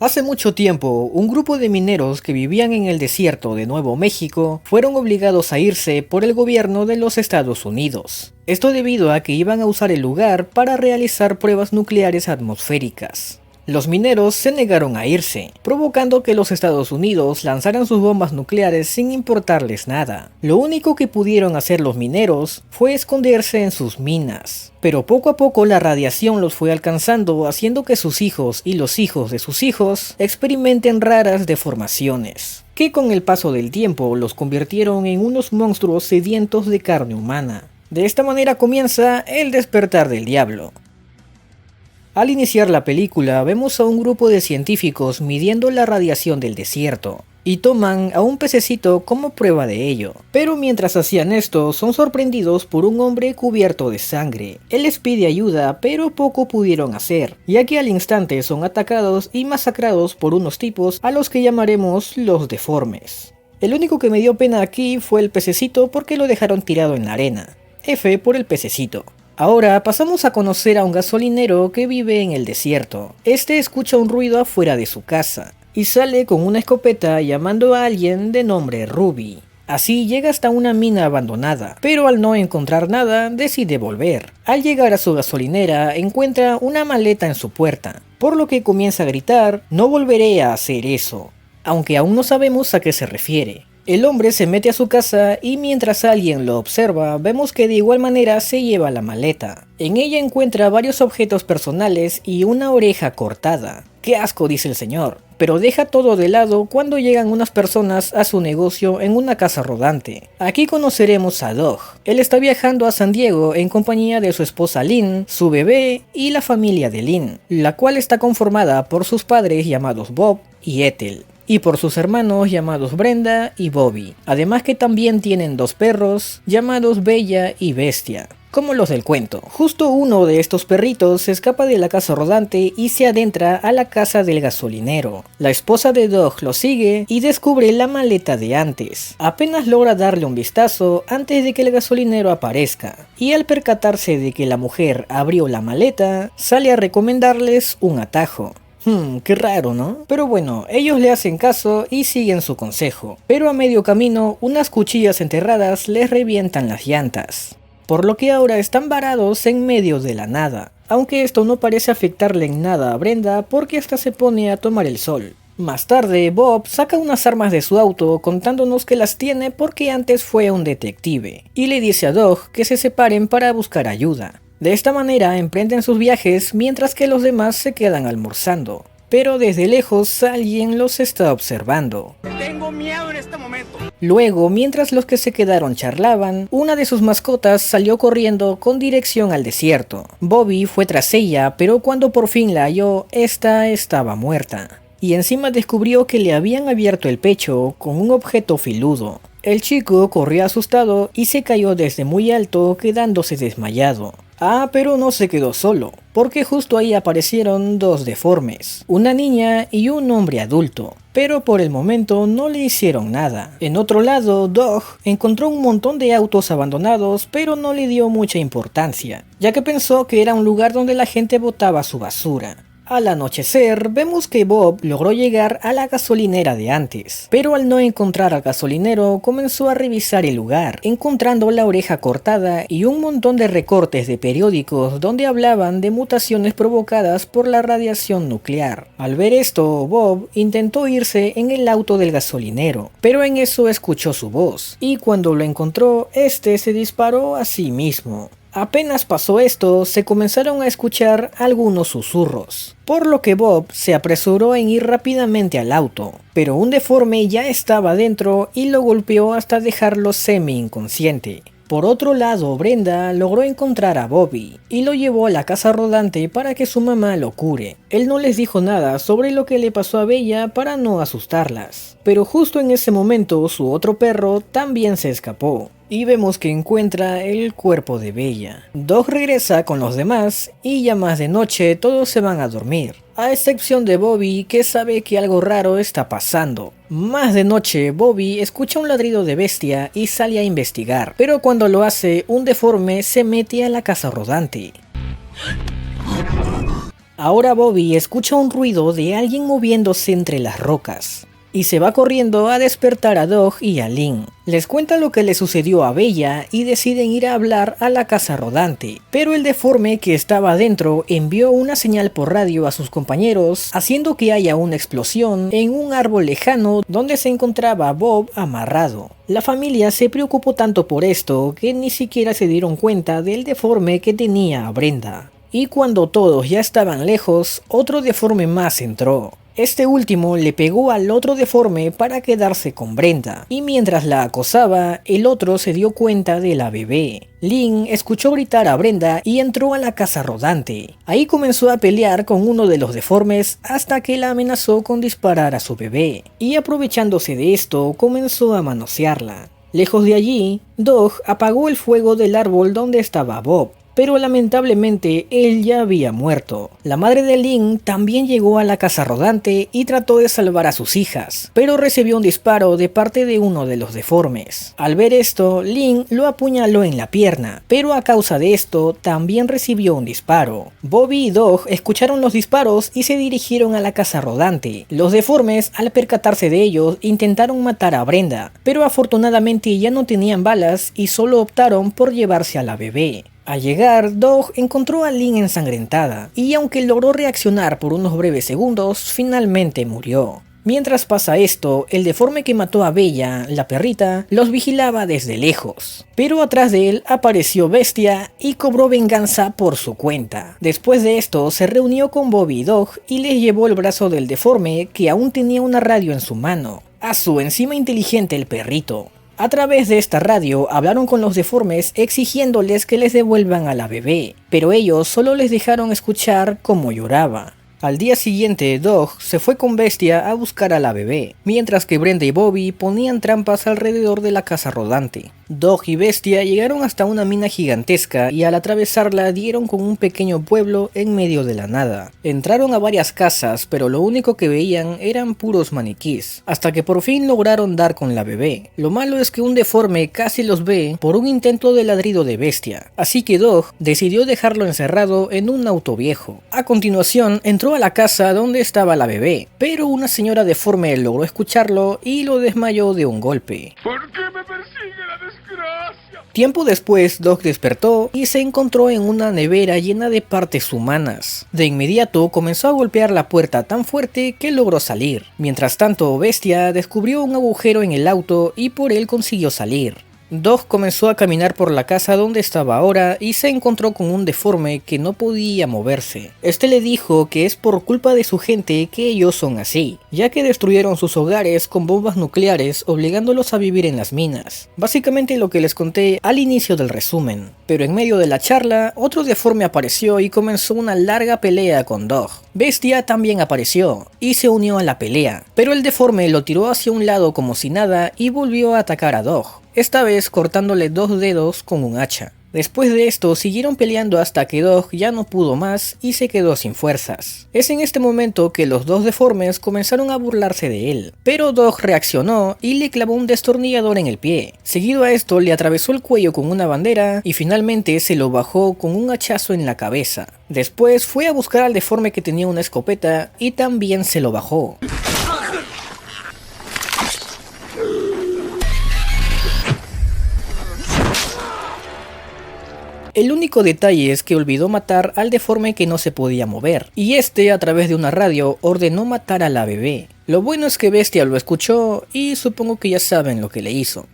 Hace mucho tiempo, un grupo de mineros que vivían en el desierto de Nuevo México fueron obligados a irse por el gobierno de los Estados Unidos. Esto debido a que iban a usar el lugar para realizar pruebas nucleares atmosféricas. Los mineros se negaron a irse, provocando que los Estados Unidos lanzaran sus bombas nucleares sin importarles nada. Lo único que pudieron hacer los mineros fue esconderse en sus minas. Pero poco a poco la radiación los fue alcanzando, haciendo que sus hijos y los hijos de sus hijos experimenten raras deformaciones, que con el paso del tiempo los convirtieron en unos monstruos sedientos de carne humana. De esta manera comienza el despertar del diablo. Al iniciar la película vemos a un grupo de científicos midiendo la radiación del desierto, y toman a un pececito como prueba de ello. Pero mientras hacían esto, son sorprendidos por un hombre cubierto de sangre. Él les pide ayuda, pero poco pudieron hacer, ya que al instante son atacados y masacrados por unos tipos a los que llamaremos los deformes. El único que me dio pena aquí fue el pececito porque lo dejaron tirado en la arena. F por el pececito. Ahora pasamos a conocer a un gasolinero que vive en el desierto. Este escucha un ruido afuera de su casa y sale con una escopeta llamando a alguien de nombre Ruby. Así llega hasta una mina abandonada, pero al no encontrar nada decide volver. Al llegar a su gasolinera encuentra una maleta en su puerta, por lo que comienza a gritar: "No volveré a hacer eso", aunque aún no sabemos a qué se refiere. El hombre se mete a su casa y mientras alguien lo observa, vemos que de igual manera se lleva la maleta. En ella encuentra varios objetos personales y una oreja cortada. ¡Qué asco!, dice el señor, pero deja todo de lado cuando llegan unas personas a su negocio en una casa rodante. Aquí conoceremos a Doug. Él está viajando a San Diego en compañía de su esposa Lynn, su bebé y la familia de Lynn, la cual está conformada por sus padres llamados Bob y Ethel, y por sus hermanos llamados Brenda y Bobby, además que también tienen dos perros llamados Bella y Bestia, como los del cuento. Justo uno de estos perritos se escapa de la casa rodante y se adentra a la casa del gasolinero. La esposa de Doug lo sigue y descubre la maleta de antes. Apenas logra darle un vistazo antes de que el gasolinero aparezca, y al percatarse de que la mujer abrió la maleta, sale a recomendarles un atajo. Qué raro, ¿no? Pero bueno, ellos le hacen caso y siguen su consejo. Pero a medio camino, unas cuchillas enterradas les revientan las llantas, por lo que ahora están varados en medio de la nada. Aunque esto no parece afectarle en nada a Brenda porque hasta se pone a tomar el sol. Más tarde, Bob saca unas armas de su auto contándonos que las tiene porque antes fue un detective, y le dice a Doug que se separen para buscar ayuda. De esta manera emprenden sus viajes mientras que los demás se quedan almorzando. Pero desde lejos alguien los está observando. Tengo miedo en este momento. Luego, mientras los que se quedaron charlaban, una de sus mascotas salió corriendo con dirección al desierto. Bobby fue tras ella, pero cuando por fin la halló, esta estaba muerta. Y encima descubrió que le habían abierto el pecho con un objeto filudo. El chico corrió asustado y se cayó desde muy alto, quedándose desmayado. Pero no se quedó solo, porque justo ahí aparecieron dos deformes, una niña y un hombre adulto, pero por el momento no le hicieron nada. En otro lado, Doug encontró un montón de autos abandonados, pero no le dio mucha importancia, ya que pensó que era un lugar donde la gente botaba su basura. Al anochecer, vemos que Bob logró llegar a la gasolinera de antes, pero al no encontrar al gasolinero, comenzó a revisar el lugar, encontrando la oreja cortada y un montón de recortes de periódicos donde hablaban de mutaciones provocadas por la radiación nuclear. Al ver esto, Bob intentó irse en el auto del gasolinero, pero en eso escuchó su voz, y cuando lo encontró, este se disparó a sí mismo. Apenas pasó esto, se comenzaron a escuchar algunos susurros, por lo que Bob se apresuró en ir rápidamente al auto, pero un deforme ya estaba dentro y lo golpeó hasta dejarlo semi-inconsciente. Por otro lado, Brenda logró encontrar a Bobby y lo llevó a la casa rodante para que su mamá lo cure. Él no les dijo nada sobre lo que le pasó a Bella para no asustarlas, pero justo en ese momento su otro perro también se escapó. Y vemos que encuentra el cuerpo de Bella. Doug regresa con los demás y ya más de noche todos se van a dormir, a excepción de Bobby, que sabe que algo raro está pasando. Más de noche, Bobby escucha un ladrido de Bestia y sale a investigar, pero cuando lo hace, un deforme se mete a la casa rodante. Ahora Bobby escucha un ruido de alguien moviéndose entre las rocas y se va corriendo a despertar a Doug y a Lynn. Les cuenta lo que le sucedió a Bella y deciden ir a hablar a la casa rodante, pero el deforme que estaba adentro envió una señal por radio a sus compañeros, haciendo que haya una explosión en un árbol lejano donde se encontraba Bob amarrado. La familia se preocupó tanto por esto que ni siquiera se dieron cuenta del deforme que tenía a Brenda. Y cuando todos ya estaban lejos, otro deforme más entró. Este último le pegó al otro deforme para quedarse con Brenda, y mientras la acosaba, el otro se dio cuenta de la bebé. Lynn escuchó gritar a Brenda y entró a la casa rodante. Ahí comenzó a pelear con uno de los deformes hasta que la amenazó con disparar a su bebé, y aprovechándose de esto comenzó a manosearla. Lejos de allí, Doug apagó el fuego del árbol donde estaba Bob, pero lamentablemente él ya había muerto. La madre de Lynn también llegó a la casa rodante y trató de salvar a sus hijas, pero recibió un disparo de parte de uno de los deformes. Al ver esto, Lynn lo apuñaló en la pierna, pero a causa de esto también recibió un disparo. Bobby y Doug escucharon los disparos y se dirigieron a la casa rodante. Los deformes, al percatarse de ellos, intentaron matar a Brenda, pero afortunadamente ya no tenían balas y solo optaron por llevarse a la bebé. Al llegar, Doug encontró a Lynn ensangrentada, y aunque logró reaccionar por unos breves segundos, finalmente murió. Mientras pasa esto, el deforme que mató a Bella, la perrita, los vigilaba desde lejos. Pero atrás de él apareció Bestia y cobró venganza por su cuenta. Después de esto, se reunió con Bobby y Doug y les llevó el brazo del deforme que aún tenía una radio en su mano. A su encima inteligente el perrito. A través de esta radio hablaron con los deformes exigiéndoles que les devuelvan a la bebé, pero ellos solo les dejaron escuchar cómo lloraba. Al día siguiente, Doug se fue con Bestia a buscar a la bebé, mientras que Brenda y Bobby ponían trampas alrededor de la casa rodante. Doug y Bestia llegaron hasta una mina gigantesca y al atravesarla dieron con un pequeño pueblo en medio de la nada. Entraron a varias casas, pero lo único que veían eran puros maniquís, hasta que por fin lograron dar con la bebé. Lo malo es que un deforme casi los ve por un intento de ladrido de Bestia, así que Doug decidió dejarlo encerrado en un auto viejo. A continuación entró a la casa donde estaba la bebé, pero una señora deforme logró escucharlo y lo desmayó de un golpe. ¿Por qué me persigue la desgracia? Tiempo después, Doug despertó y se encontró en una nevera llena de partes humanas. De inmediato comenzó a golpear la puerta tan fuerte que logró salir. Mientras tanto, Bestia descubrió un agujero en el auto y por él consiguió salir. Doug comenzó a caminar por la casa donde estaba ahora y se encontró con un deforme que no podía moverse. Este le dijo que es por culpa de su gente que ellos son así, ya que destruyeron sus hogares con bombas nucleares obligándolos a vivir en las minas. Básicamente lo que les conté al inicio del resumen. Pero en medio de la charla, otro deforme apareció y comenzó una larga pelea con Doug. Bestia también apareció y se unió a la pelea, pero el deforme lo tiró hacia un lado como si nada y volvió a atacar a Doug, esta vez cortándole 2 dedos con un hacha. Después de esto siguieron peleando hasta que Doug ya no pudo más y se quedó sin fuerzas. Es en este momento que los dos deformes comenzaron a burlarse de él, pero Doug reaccionó y le clavó un destornillador en el pie. Seguido a esto le atravesó el cuello con una bandera y finalmente se lo bajó con un hachazo en la cabeza. Después fue a buscar al deforme que tenía una escopeta y también se lo bajó. El único detalle es que olvidó matar al deforme que no se podía mover, y este a través de una radio ordenó matar a la bebé. Lo bueno es que Bestia lo escuchó y supongo que ya saben lo que le hizo.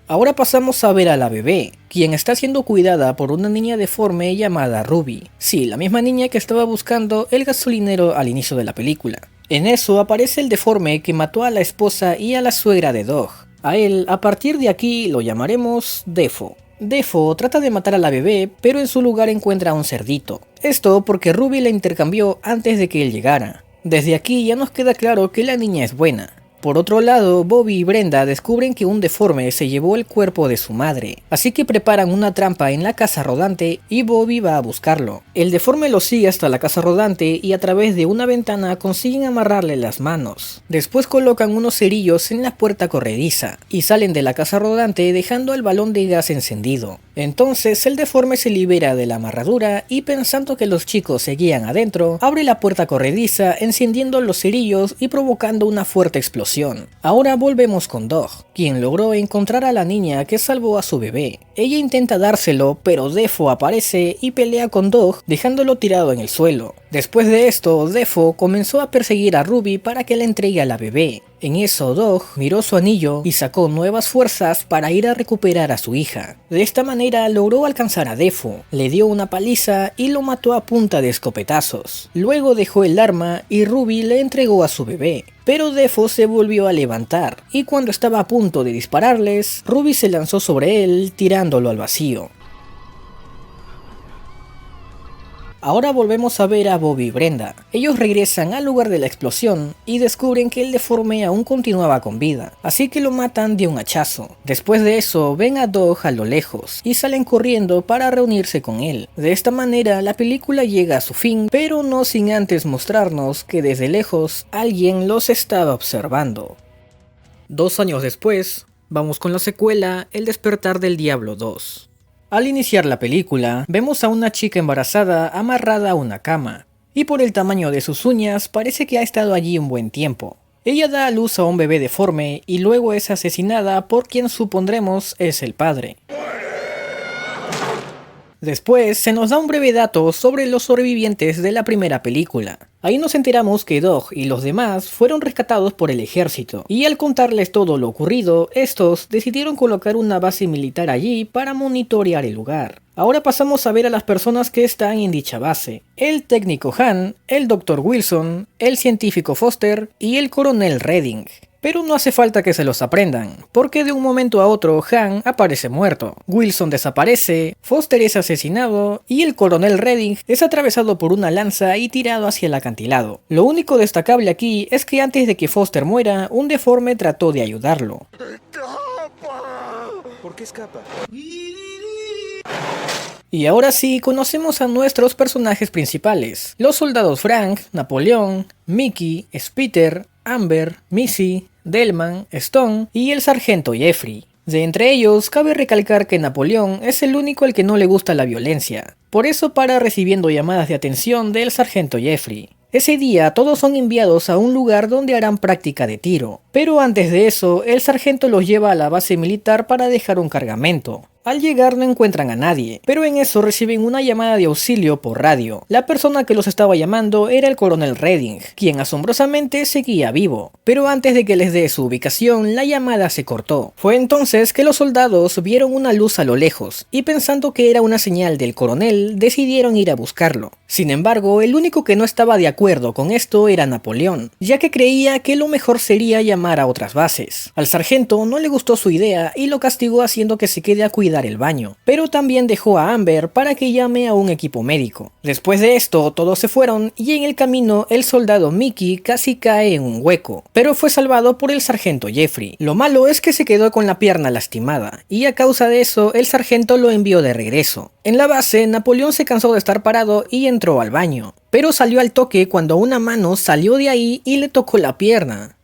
Ahora pasamos a ver a la bebé, quien está siendo cuidada por una niña deforme llamada Ruby. Sí, la misma niña que estaba buscando el gasolinero al inicio de la película. En eso aparece el deforme que mató a la esposa y a la suegra de Doug. A él, a partir de aquí, lo llamaremos Defo. Defo trata de matar a la bebé, pero en su lugar encuentra a un cerdito. Esto porque Ruby la intercambió antes de que él llegara. Desde aquí ya nos queda claro que la niña es buena. Por otro lado, Bobby y Brenda descubren que un deforme se llevó el cuerpo de su madre, así que preparan una trampa en la casa rodante y Bobby va a buscarlo. El deforme lo sigue hasta la casa rodante y a través de una ventana consiguen amarrarle las manos. Después colocan unos cerillos en la puerta corrediza y salen de la casa rodante dejando el balón de gas encendido. Entonces el deforme se libera de la amarradura y pensando que los chicos seguían adentro, abre la puerta corrediza encendiendo los cerillos y provocando una fuerte explosión. Ahora volvemos con Dog, quien logró encontrar a la niña que salvó a su bebé. Ella intenta dárselo, pero Defo aparece y pelea con Dog dejándolo tirado en el suelo. Después de esto, Defo comenzó a perseguir a Ruby para que le entregue a la bebé. En eso, Dog miró su anillo y sacó nuevas fuerzas para ir a recuperar a su hija. De esta manera logró alcanzar a Defo, le dio una paliza y lo mató a punta de escopetazos. Luego dejó el arma y Ruby le entregó a su bebé. Pero Defo se volvió a levantar y cuando estaba a punto de dispararles, Ruby se lanzó sobre él tirándolo al vacío. Ahora volvemos a ver a Bobby y Brenda. Ellos regresan al lugar de la explosión y descubren que el deforme aún continuaba con vida, así que lo matan de un hachazo. Después de eso ven a Dog a lo lejos y salen corriendo para reunirse con él. De esta manera la película llega a su fin, pero no sin antes mostrarnos que desde lejos alguien los estaba observando. 2 años después, vamos con la secuela El despertar del diablo 2. Al iniciar la película, vemos a una chica embarazada amarrada a una cama, y por el tamaño de sus uñas parece que ha estado allí un buen tiempo. Ella da a luz a un bebé deforme y luego es asesinada por quien supondremos es el padre. Después se nos da un breve dato sobre los sobrevivientes de la primera película. Ahí nos enteramos que Dog y los demás fueron rescatados por el ejército, y al contarles todo lo ocurrido, estos decidieron colocar una base militar allí para monitorear el lugar. Ahora pasamos a ver a las personas que están en dicha base: el técnico Han, el Dr. Wilson, el científico Foster y el coronel Redding. Pero no hace falta que se los aprendan, porque de un momento a otro Han aparece muerto, Wilson desaparece, Foster es asesinado y el coronel Redding es atravesado por una lanza y tirado hacia el acantilado. Lo único destacable aquí es que antes de que Foster muera, un deforme trató de ayudarlo. ¿Por qué escapa? Y ahora sí, conocemos a nuestros personajes principales: los soldados Frank, Napoleón, Mickey, Spiter, Amber, Missy, Delman, Stone y el sargento Jeffrey. De entre ellos, cabe recalcar que Napoleón es el único al que no le gusta la violencia. Por eso para recibiendo llamadas de atención del sargento Jeffrey. Ese día todos son enviados a un lugar donde harán práctica de tiro, pero antes de eso el sargento los lleva a la base militar para dejar un cargamento. Al llegar no encuentran a nadie, pero en eso reciben una llamada de auxilio por radio. La persona que los estaba llamando era el coronel Redding, quien asombrosamente seguía vivo. Pero antes de que les dé su ubicación, la llamada se cortó. Fue entonces que los soldados vieron una luz a lo lejos, y pensando que era una señal del coronel, decidieron ir a buscarlo. Sin embargo, el único que no estaba de acuerdo con esto era Napoleón, ya que creía que lo mejor sería llamar a otras bases. Al sargento no le gustó su idea y lo castigó haciendo que se quede a cuidar el baño, pero también dejó a Amber para que llame a un equipo médico. Después de esto todos se fueron y en el camino el soldado Mickey casi cae en un hueco, pero fue salvado por el sargento Jeffrey. Lo malo es que se quedó con la pierna lastimada y a causa de eso el sargento lo envió de regreso. En la base Napoleón se cansó de estar parado y entró al baño, pero salió al toque cuando una mano salió de ahí y le tocó la pierna.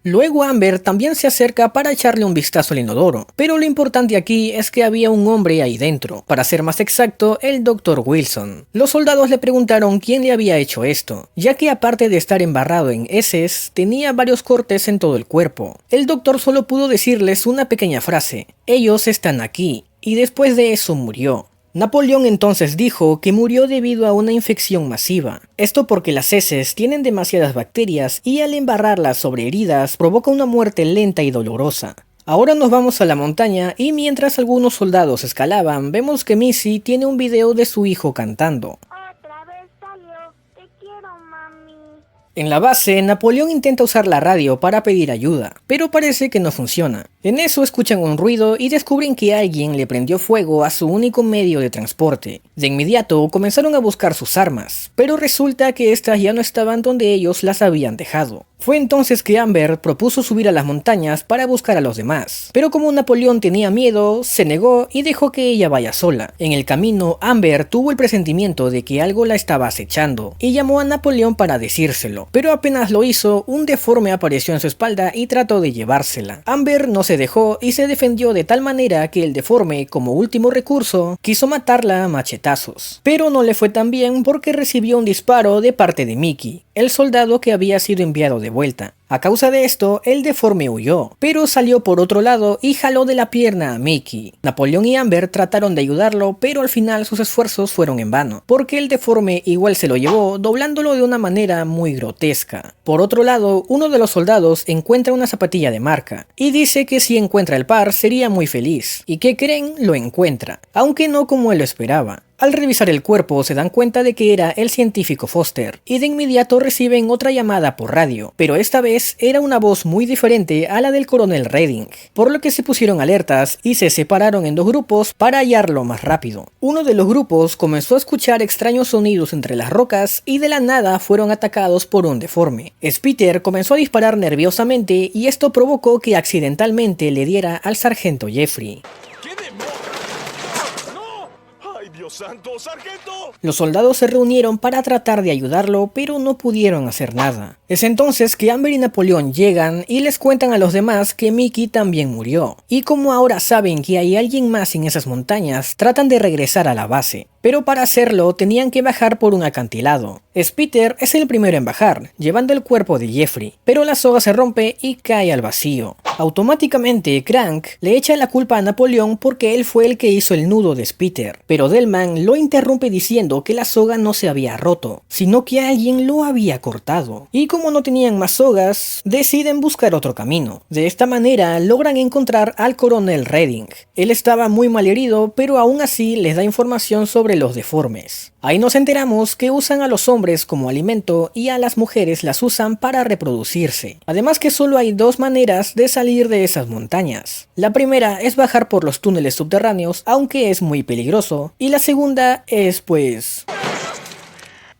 Luego Amber también se acerca para echarle un vistazo al inodoro, pero lo importante aquí es que había un hombre ahí dentro, para ser más exacto, el Dr. Wilson. Los soldados le preguntaron quién le había hecho esto, ya que aparte de estar embarrado en heces, tenía varios cortes en todo el cuerpo. El doctor solo pudo decirles una pequeña frase: ellos están aquí, y después de eso murió. Napoleón entonces dijo que murió debido a una infección masiva. Esto porque las heces tienen demasiadas bacterias y al embarrarlas sobre heridas provoca una muerte lenta y dolorosa. Ahora nos vamos a la montaña y mientras algunos soldados escalaban, vemos que Missy tiene un video de su hijo cantando. Otra vez salió, te quiero, mami. En la base, Napoleón intenta usar la radio para pedir ayuda, pero parece que no funciona. En eso escuchan un ruido y descubren que alguien le prendió fuego a su único medio de transporte. De inmediato comenzaron a buscar sus armas, pero resulta que estas ya no estaban donde ellos las habían dejado. Fue entonces que Amber propuso subir a las montañas para buscar a los demás, pero como Napoleón tenía miedo, se negó y dejó que ella vaya sola. En el camino, Amber tuvo el presentimiento de que algo la estaba acechando y llamó a Napoleón para decírselo, pero apenas lo hizo, un deforme apareció en su espalda y trató de llevársela. Amber no se se dejó y se defendió de tal manera que el deforme, como último recurso, quiso matarla a machetazos. Pero no le fue tan bien porque recibió un disparo de parte de Mickey, el soldado que había sido enviado de vuelta. A causa de esto, el deforme huyó, pero salió por otro lado y jaló de la pierna a Mickey. Napoleón y Amber trataron de ayudarlo, pero al final sus esfuerzos fueron en vano, porque el deforme igual se lo llevó, doblándolo de una manera muy grotesca. Por otro lado, uno de los soldados encuentra una zapatilla de marca, y dice que si encuentra el par sería muy feliz, y ¿qué creen? Lo encuentra, aunque no como él lo esperaba. Al revisar el cuerpo se dan cuenta de que era el científico Foster, y de inmediato reciben otra llamada por radio, pero esta vez era una voz muy diferente a la del coronel Redding, por lo que se pusieron alertas y se separaron en dos grupos para hallarlo más rápido. Uno de los grupos comenzó a escuchar extraños sonidos entre las rocas y de la nada fueron atacados por un deforme. Spitzer comenzó a disparar nerviosamente y esto provocó que accidentalmente le diera al sargento Jeffrey. ¡Dios santo, sargento! Los soldados se reunieron para tratar de ayudarlo, pero no pudieron hacer nada. Es entonces que Amber y Napoleón llegan y les cuentan a los demás que Mickey también murió. Y como ahora saben que hay alguien más en esas montañas, tratan de regresar a la base. Pero para hacerlo tenían que bajar por un acantilado. Spitzer es el primero en bajar, llevando el cuerpo de Jeffrey, pero la soga se rompe y cae al vacío. Automáticamente Crank le echa la culpa a Napoleón porque él fue el que hizo el nudo de Spitzer, pero Delman lo interrumpe diciendo que la soga no se había roto, sino que alguien lo había cortado. Y como no tenían más sogas, deciden buscar otro camino. De esta manera logran encontrar al coronel Redding. Él estaba muy mal herido, pero aún así les da información sobre los deformes. Ahí nos enteramos que usan a los hombres como alimento y a las mujeres las usan para reproducirse. Además que solo hay dos maneras de salir de esas montañas. La primera es bajar por los túneles subterráneos, aunque es muy peligroso, y la segunda es pues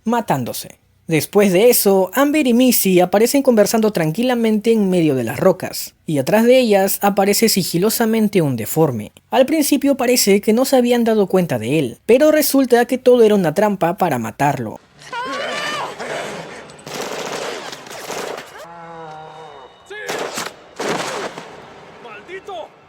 matándose. Después de eso, Amber y Missy aparecen conversando tranquilamente en medio de las rocas, y atrás de ellas aparece sigilosamente un deforme. Al principio parece que no se habían dado cuenta de él, pero resulta que todo era una trampa para matarlo.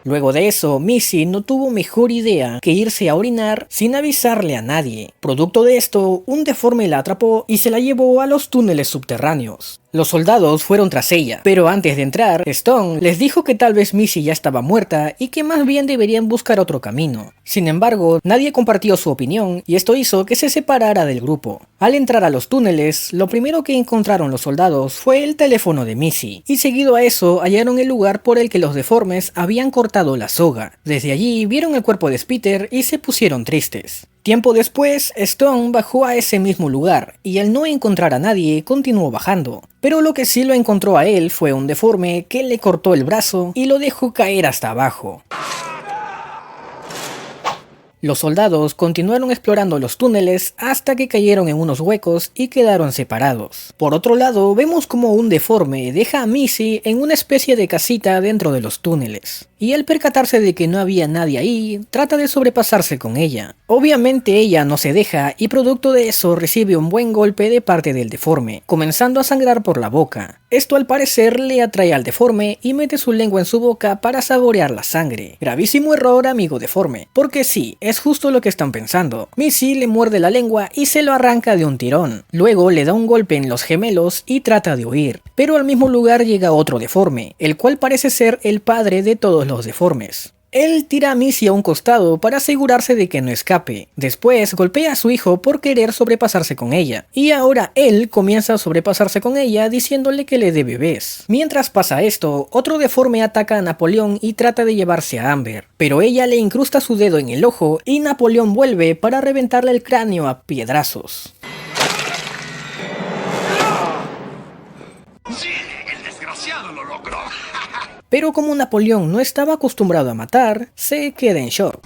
Luego de eso, Missy no tuvo mejor idea que irse a orinar sin avisarle a nadie. Producto de esto, un deforme la atrapó y se la llevó a los túneles subterráneos. Los soldados fueron tras ella, pero antes de entrar, Stone les dijo que tal vez Missy ya estaba muerta y que más bien deberían buscar otro camino. Sin embargo, nadie compartió su opinión y esto hizo que se separara del grupo. Al entrar a los túneles, lo primero que encontraron los soldados fue el teléfono de Missy, y seguido a eso hallaron el lugar por el que los deformes habían cortado la soga. Desde allí vieron el cuerpo de Spitzer y se pusieron tristes. Tiempo después, Stone bajó a ese mismo lugar, y al no encontrar a nadie, continuó bajando. Pero lo que sí lo encontró a él fue un deforme que le cortó el brazo y lo dejó caer hasta abajo. Los soldados continuaron explorando los túneles hasta que cayeron en unos huecos y quedaron separados. Por otro lado, vemos como un deforme deja a Missy en una especie de casita dentro de los túneles. Y al percatarse de que no había nadie ahí, trata de sobrepasarse con ella. Obviamente ella no se deja y producto de eso recibe un buen golpe de parte del deforme, comenzando a sangrar por la boca. Esto al parecer le atrae al deforme y mete su lengua en su boca para saborear la sangre. Gravísimo error, amigo deforme, porque sí, es justo lo que están pensando. Missy le muerde la lengua y se lo arranca de un tirón. Luego le da un golpe en los gemelos y trata de huir. Pero al mismo lugar llega otro deforme, el cual parece ser el padre de todos los deformes. Él tira a Missy a un costado para asegurarse de que no escape. Después golpea a su hijo por querer sobrepasarse con ella. Y ahora él comienza a sobrepasarse con ella diciéndole que le dé bebés. Mientras pasa esto, otro deforme ataca a Napoleón y trata de llevarse a Amber. Pero ella le incrusta su dedo en el ojo y Napoleón vuelve para reventarle el cráneo a piedrazos. ¡Sí! ¡El desgraciado lo logró! Pero como Napoleón no estaba acostumbrado a matar, se queda en shock.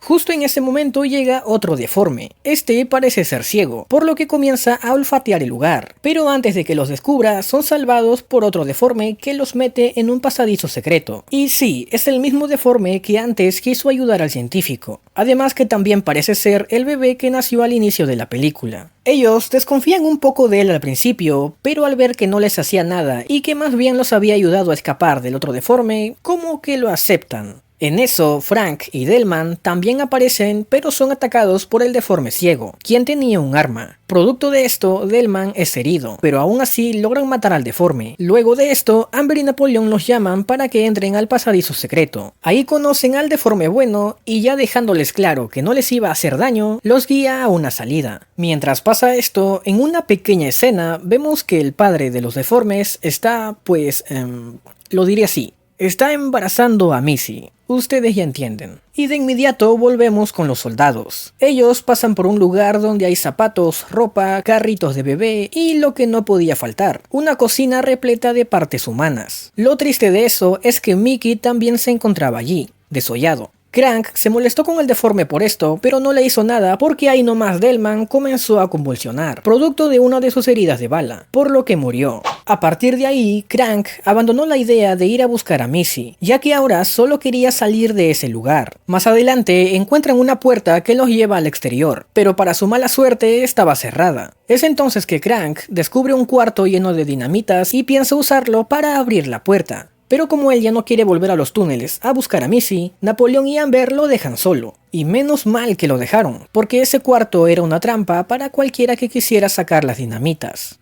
Justo en ese momento llega otro deforme. Este parece ser ciego, por lo que comienza a olfatear el lugar. Pero antes de que los descubra, son salvados por otro deforme que los mete en un pasadizo secreto. Y sí, es el mismo deforme que antes quiso ayudar al científico. Además que también parece ser el bebé que nació al inicio de la película. Ellos desconfían un poco de él al principio, pero al ver que no les hacía nada y que más bien los había ayudado a escapar del otro deforme, como que lo aceptan. En eso, Frank y Delman también aparecen, pero son atacados por el deforme ciego, quien tenía un arma. Producto de esto, Delman es herido, pero aún así logran matar al deforme. Luego de esto, Amber y Napoleón los llaman para que entren al pasadizo secreto. Ahí conocen al deforme bueno y ya dejándoles claro que no les iba a hacer daño, los guía a una salida. Mientras pasa esto, en una pequeña escena vemos que el padre de los deformes está, lo diré así, está embarazando a Missy. Ustedes ya entienden. Y de inmediato volvemos con los soldados. Ellos pasan por un lugar donde hay zapatos, ropa, carritos de bebé y lo que no podía faltar, una cocina repleta de partes humanas. Lo triste de eso es que Mickey también se encontraba allí, desollado. Crank se molestó con el deforme por esto, pero no le hizo nada porque ahí nomás Delman comenzó a convulsionar, producto de una de sus heridas de bala, por lo que murió. A partir de ahí, Crank abandonó la idea de ir a buscar a Missy, ya que ahora solo quería salir de ese lugar. Más adelante encuentran una puerta que los lleva al exterior, pero para su mala suerte estaba cerrada. Es entonces que Crank descubre un cuarto lleno de dinamitas y piensa usarlo para abrir la puerta. Pero como él ya no quiere volver a los túneles a buscar a Missy, Napoleón y Amber lo dejan solo. Y menos mal que lo dejaron, porque ese cuarto era una trampa para cualquiera que quisiera sacar las dinamitas.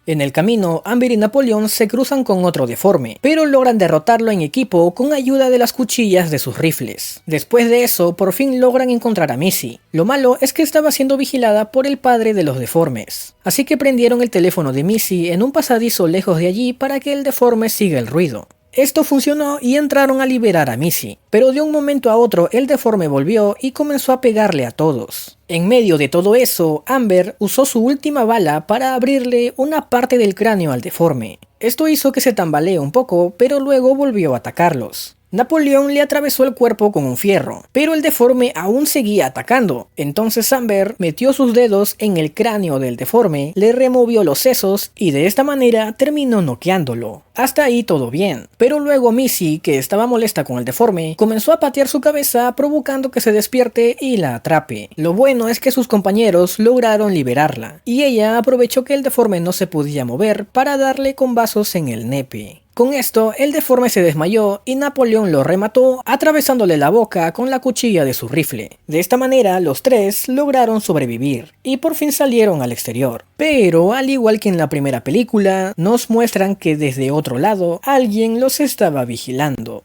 En el camino, Amber y Napoleón se cruzan con otro deforme, pero logran derrotarlo en equipo con ayuda de las cuchillas de sus rifles. Después de eso, por fin logran encontrar a Missy. Lo malo es que estaba siendo vigilada por el padre de los deformes. Así que prendieron el teléfono de Missy en un pasadizo lejos de allí para que el deforme siga el ruido. Esto funcionó y entraron a liberar a Missy, pero de un momento a otro el deforme volvió y comenzó a pegarle a todos. En medio de todo eso, Amber usó su última bala para abrirle una parte del cráneo al deforme. Esto hizo que se tambalee un poco, pero luego volvió a atacarlos. Napoleón le atravesó el cuerpo con un fierro, pero el deforme aún seguía atacando. Entonces Amber metió sus dedos en el cráneo del deforme, le removió los sesos y de esta manera terminó noqueándolo. Hasta ahí todo bien, pero luego Missy, que estaba molesta con el deforme, comenzó a patear su cabeza provocando que se despierte y la atrape. Lo bueno es que sus compañeros lograron liberarla, y ella aprovechó que el deforme no se podía mover para darle con vasos en el nepe. Con esto, el deforme se desmayó y Napoleón lo remató atravesándole la boca con la cuchilla de su rifle. De esta manera, los tres lograron sobrevivir y por fin salieron al exterior. Pero, al igual que en la primera película, nos muestran que desde otro lado alguien los estaba vigilando.